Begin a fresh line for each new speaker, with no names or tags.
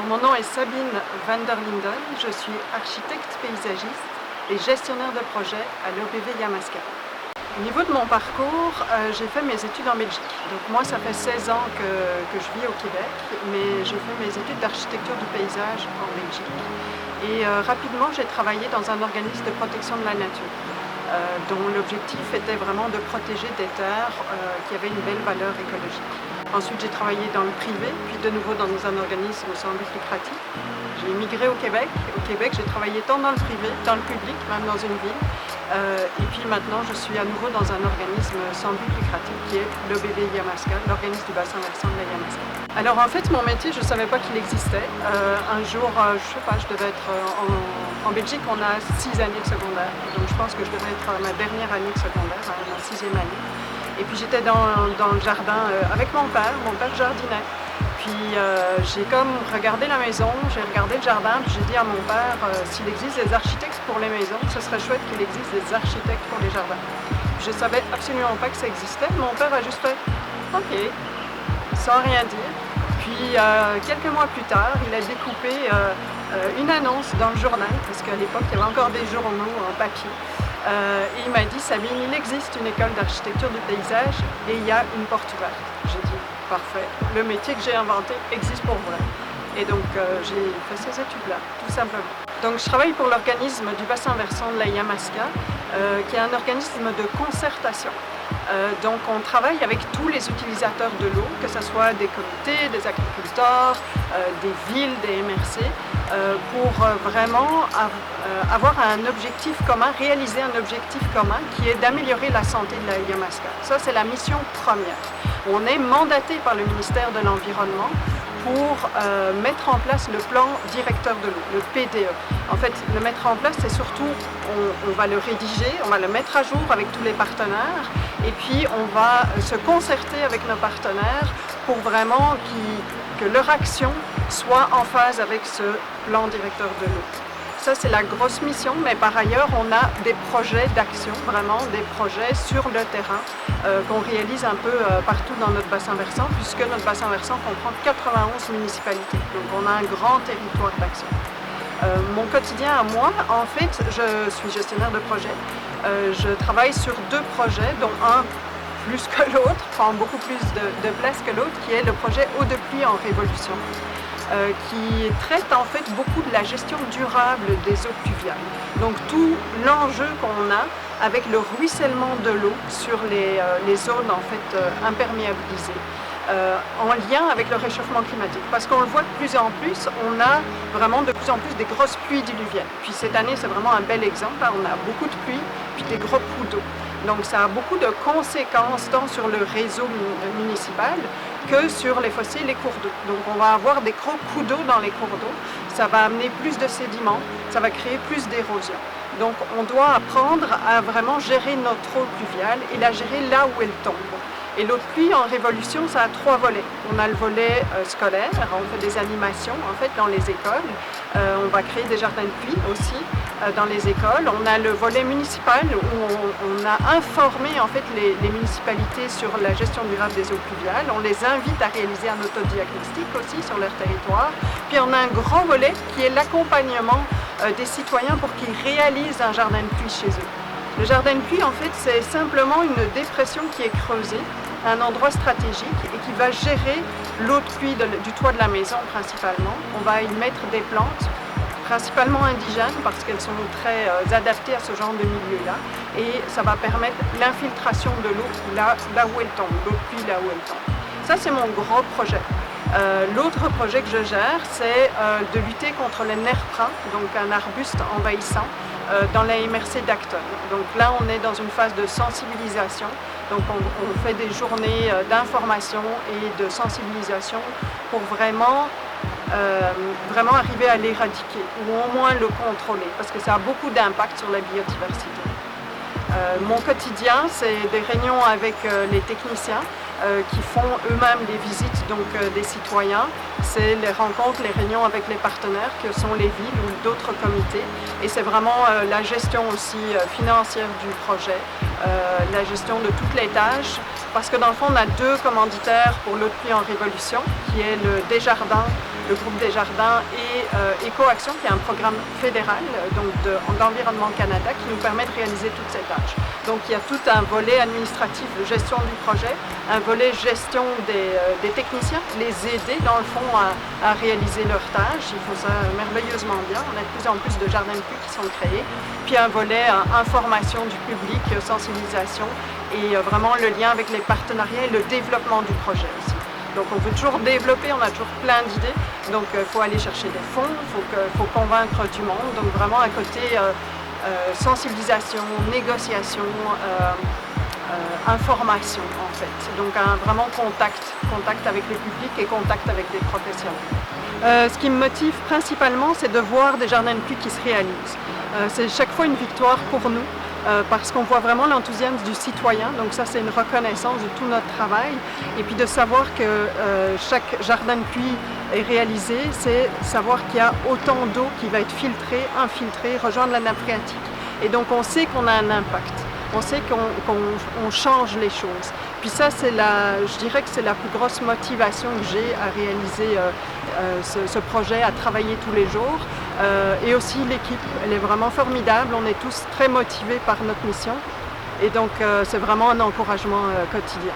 mon nom est Sabine van der Linden, je suis architecte paysagiste et gestionnaire de projet à l'OBV Yamaska. Au niveau de mon parcours, j'ai fait mes études en Belgique. Donc moi, ça fait 16 ans que je vis au Québec, mais j'ai fait mes études d'architecture du paysage en Belgique. Et rapidement, j'ai travaillé dans un organisme de protection de la nature, dont l'objectif était vraiment de protéger des terres qui avaient une belle valeur écologique. Ensuite, j'ai travaillé dans le privé, puis de nouveau dans un organisme sans but lucratif. J'ai immigré au Québec. Au Québec, j'ai travaillé tant dans le privé, dans le public, même dans une ville. Et puis maintenant, je suis à nouveau dans un organisme sans but lucratif qui est l'OBV Yamaska, l'organisme du bassin versant de la Yamaska. Alors en fait, mon métier, je ne savais pas qu'il existait. Un jour, je ne sais pas, je devais être en Belgique, on a 6 années de secondaire. Donc je pense que je devais être ma dernière année de secondaire, ma 6e année. Et puis j'étais dans le jardin avec mon père jardinait. Puis j'ai comme regardé la maison, j'ai regardé le jardin, puis j'ai dit à mon père, s'il existe des architectes pour les maisons, ce serait chouette qu'il existe des architectes pour les jardins. Je ne savais absolument pas que ça existait, mon père a juste fait « OK », sans rien dire. Puis quelques mois plus tard, il a découpé une annonce dans le journal, parce qu'à l'époque, il y avait encore des journaux en papier. Et il m'a dit, Sabine, il existe une école d'architecture du paysage et il y a une porte ouverte. J'ai dit, parfait, le métier que j'ai inventé existe pour vrai. Et donc j'ai fait ces études-là, tout simplement. Donc je travaille pour l'organisme du bassin versant de la Yamaska, qui est un organisme de concertation. Donc on travaille avec tous les utilisateurs de l'eau, que ce soit des comités, des agriculteurs, des villes, des MRC, pour vraiment avoir un objectif commun, réaliser un objectif commun qui est d'améliorer la santé de la Yamaska. Ça, c'est la mission première. On est mandaté par le ministère de l'Environnement pour mettre en place le plan directeur de l'eau, le PDE. En fait, le mettre en place, c'est surtout, on va le rédiger, on va le mettre à jour avec tous les partenaires, et puis on va se concerter avec nos partenaires pour vraiment que leur action soit en phase avec ce plan directeur de l'eau. Ça, c'est la grosse mission, mais par ailleurs, on a des projets d'action, vraiment des projets sur le terrain qu'on réalise un peu partout dans notre bassin versant, puisque notre bassin versant comprend 91 municipalités. Donc, on a un grand territoire d'action. Mon quotidien à moi, en fait, je suis gestionnaire de projet. Je travaille sur 2 projets, dont un plus que l'autre, prend beaucoup plus de place que l'autre, qui est le projet Eau de pluie en révolution. Qui traite en fait beaucoup de la gestion durable des eaux pluviales. Donc tout l'enjeu qu'on a avec le ruissellement de l'eau sur les zones en fait imperméabilisées, en lien avec le réchauffement climatique. Parce qu'on le voit de plus en plus, on a vraiment de plus en plus des grosses pluies diluviennes. Puis cette année, c'est vraiment un bel exemple, hein, on a beaucoup de pluie, puis des gros coups d'eau. Donc ça a beaucoup de conséquences tant sur le réseau municipal que sur les fossés et les cours d'eau. Donc on va avoir des gros coups d'eau dans les cours d'eau, ça va amener plus de sédiments, ça va créer plus d'érosion. Donc on doit apprendre à vraiment gérer notre eau pluviale et la gérer là où elle tombe. Et l'eau de pluie en révolution, ça a 3 volets. On a le volet scolaire, on fait des animations en fait dans les écoles. On va créer des jardins de pluie aussi dans les écoles. On a le volet municipal où on a informé en fait les municipalités sur la gestion durable des eaux pluviales. On les invite à réaliser un autodiagnostic aussi sur leur territoire. Puis on a un grand volet qui est l'accompagnement des citoyens pour qu'ils réalisent un jardin de pluie chez eux. Le jardin de pluie, en fait, c'est simplement une dépression qui est creusée à un endroit stratégique et qui va gérer l'eau de pluie du toit de la maison principalement. On va y mettre des plantes, principalement indigènes, parce qu'elles sont très adaptées à ce genre de milieu-là. Et ça va permettre l'infiltration de l'eau là où elle tombe, l'eau de pluie là où elle tombe. Ça, c'est mon gros projet. L'autre projet que je gère, c'est de lutter contre le nerf brun, donc un arbuste envahissant, dans la MRC d'Acton. Donc là, on est dans une phase de sensibilisation. Donc on fait des journées d'information et de sensibilisation pour vraiment arriver à l'éradiquer ou au moins le contrôler parce que ça a beaucoup d'impact sur la biodiversité. Mon quotidien, c'est des réunions avec les techniciens qui font eux-mêmes les visites des citoyens. C'est les rencontres, les réunions avec les partenaires que sont les villes ou d'autres comités. Et c'est vraiment la gestion aussi financière du projet, la gestion de toutes les tâches. Parce que dans le fond, on a deux commanditaires pour l'eau de pluie en révolution, qui est le Desjardins, le groupe Desjardins et Écoaction, qui est un programme fédéral d'Environnement Canada qui nous permet de réaliser toutes ces tâches. Donc il y a tout un volet administratif de gestion du projet, un volet gestion des techniciens, les aider dans le fond à réaliser leurs tâches. Ils font ça merveilleusement bien. On a de plus en plus de jardins de pluie qui sont créés. Puis un volet information du public, sensibilisation et vraiment le lien avec les partenariats et le développement du projet aussi. Donc on veut toujours développer, on a toujours plein d'idées, donc il faut aller chercher des fonds, il faut convaincre du monde, donc vraiment à côté sensibilisation, négociation, information en fait, donc vraiment contact avec le public et contact avec des professionnels. Ce qui me motive principalement, c'est de voir des jardins de pluie qui se réalisent. C'est chaque fois une victoire pour nous. Parce qu'on voit vraiment l'enthousiasme du citoyen, donc ça c'est une reconnaissance de tout notre travail, et puis de savoir que chaque jardin de pluie est réalisé, c'est savoir qu'il y a autant d'eau qui va être filtrée, infiltrée, rejoindre la nappe phréatique, et donc on sait qu'on a un impact, on sait qu'on change les choses. Puis ça, je dirais que c'est la plus grosse motivation que j'ai à réaliser ce projet, à travailler tous les jours. Et aussi l'équipe, elle est vraiment formidable, on est tous très motivés par notre mission. Et donc c'est vraiment un encouragement quotidien.